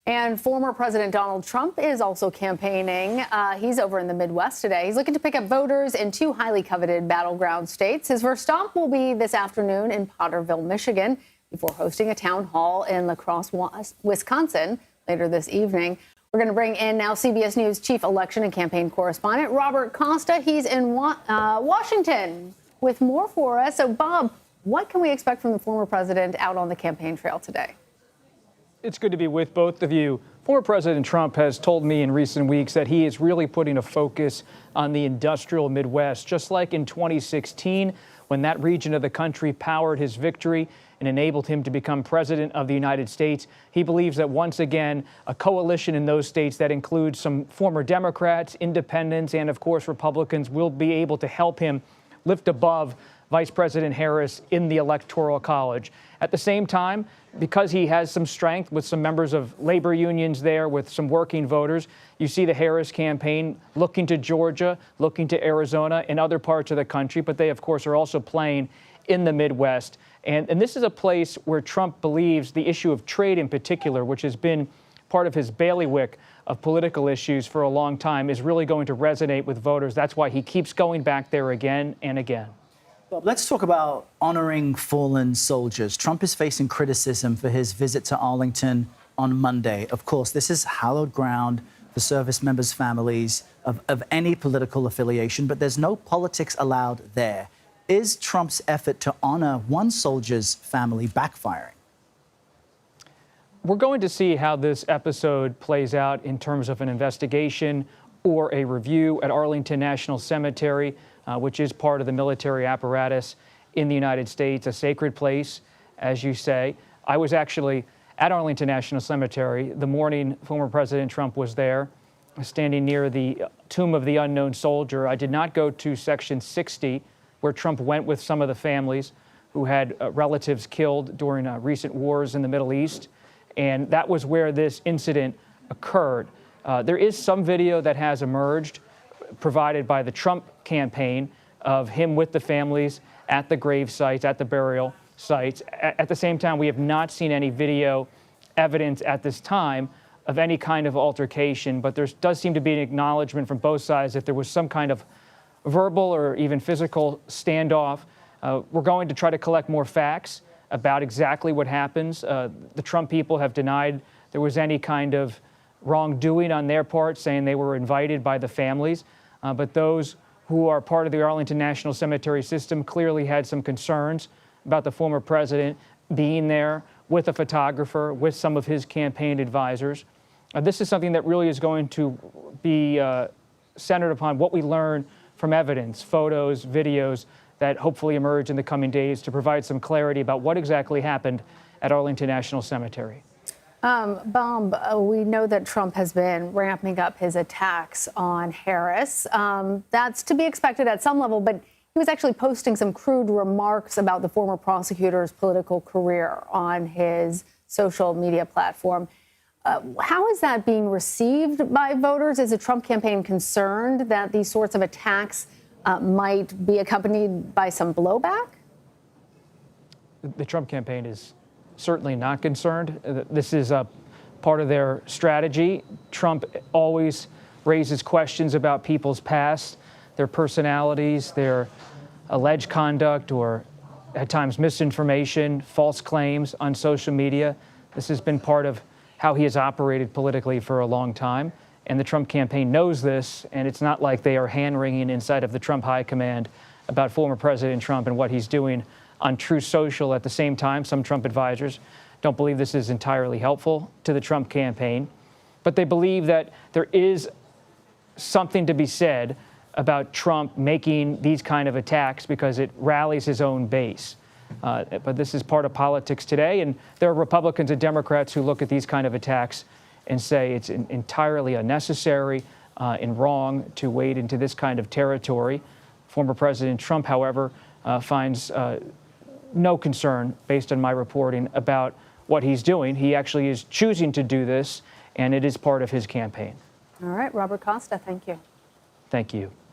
And former President Donald Trump is also campaigning. He's over in the Midwest today. He's looking to pick up voters in two highly coveted battleground states. His first stop will be this afternoon in Potterville, Michigan, before hosting a town hall in La Crosse, Wisconsin, later this evening. We're going to bring in now CBS News chief election and campaign correspondent Robert Costa. He's in Washington with more for us. So, Bob, what can we expect from the former president out on the campaign trail today? It's good to be with both of you. Former President Trump has told me in recent weeks that he is really putting a focus on the industrial Midwest, just like in 2016, when that region of the country powered his victory and enabled him to become president of the United States. He believes that once again, a coalition in those states that includes some former Democrats, independents, and of course Republicans will be able to help him lift above Vice President Harris in the Electoral College. At the same time, because he has some strength with some members of labor unions there, with some working voters, you see the Harris campaign looking to Georgia, looking to Arizona and other parts of the country, but they, of course, are also playing in the Midwest. And this is a place where Trump believes the issue of trade in particular, which has been part of his bailiwick of political issues for a long time, is really going to resonate with voters. That's why he keeps going back there again and again. Well, let's talk about honoring fallen soldiers. Trump is facing criticism for his visit to Arlington on Monday. Of course, this is hallowed ground for service members' families of any political affiliation, but there's no politics allowed there. Is Trump's effort to honor one soldier's family backfiring? We're going to see how this episode plays out in terms of an investigation or a review at Arlington National Cemetery, which is part of the military apparatus in the United States, a sacred place, as you say. I was actually at Arlington National Cemetery the morning former President Trump was there, standing near the tomb of the unknown soldier. I did not go to Section 60, where Trump went with some of the families who had relatives killed during recent wars in the Middle East. And that was where this incident occurred. There is some video that has emerged, provided by the Trump campaign, of him with the families at the grave sites, at the burial sites. At the same time, we have not seen any video evidence at this time of any kind of altercation, but there does seem to be an acknowledgement from both sides that there was some kind of verbal or even physical standoff. We're going to try to collect more facts about exactly what happens. The Trump people have denied there was any kind of wrongdoing on their part, saying they were invited by the families. But those who are part of the Arlington National Cemetery system clearly had some concerns about the former president being there with a photographer, with some of his campaign advisors. This is something that really is going to be centered upon what we learn from evidence, photos, videos that hopefully emerge in the coming days to provide some clarity about what exactly happened at Arlington National Cemetery. Bob, we know that Trump has been ramping up his attacks on Harris. That's to be expected at some level, but he was actually posting some crude remarks about the former prosecutor's political career on his social media platform. How is that being received by voters? Is the Trump campaign concerned that these sorts of attacks might be accompanied by some blowback? The Trump campaign is certainly not concerned. This is a part of their strategy. Trump always raises questions about people's past, their personalities, their alleged conduct, or at times misinformation, false claims on social media. This has been part of how he has operated politically for a long time. And the Trump campaign knows this, and it's not like they are hand-wringing inside of the Trump high command about former President Trump and what he's doing on Truth Social. At the same time, some Trump advisors don't believe this is entirely helpful to the Trump campaign, but they believe that there is something to be said about Trump making these kind of attacks because it rallies his own base. But this is part of politics today, and there are Republicans and Democrats who look at these kind of attacks and say it's entirely unnecessary and wrong to wade into this kind of territory. Former President Trump, however, finds no concern, based on my reporting, about what he's doing. He actually is choosing to do this, and it is part of his campaign. All right, Robert Costa, thank you. Thank you.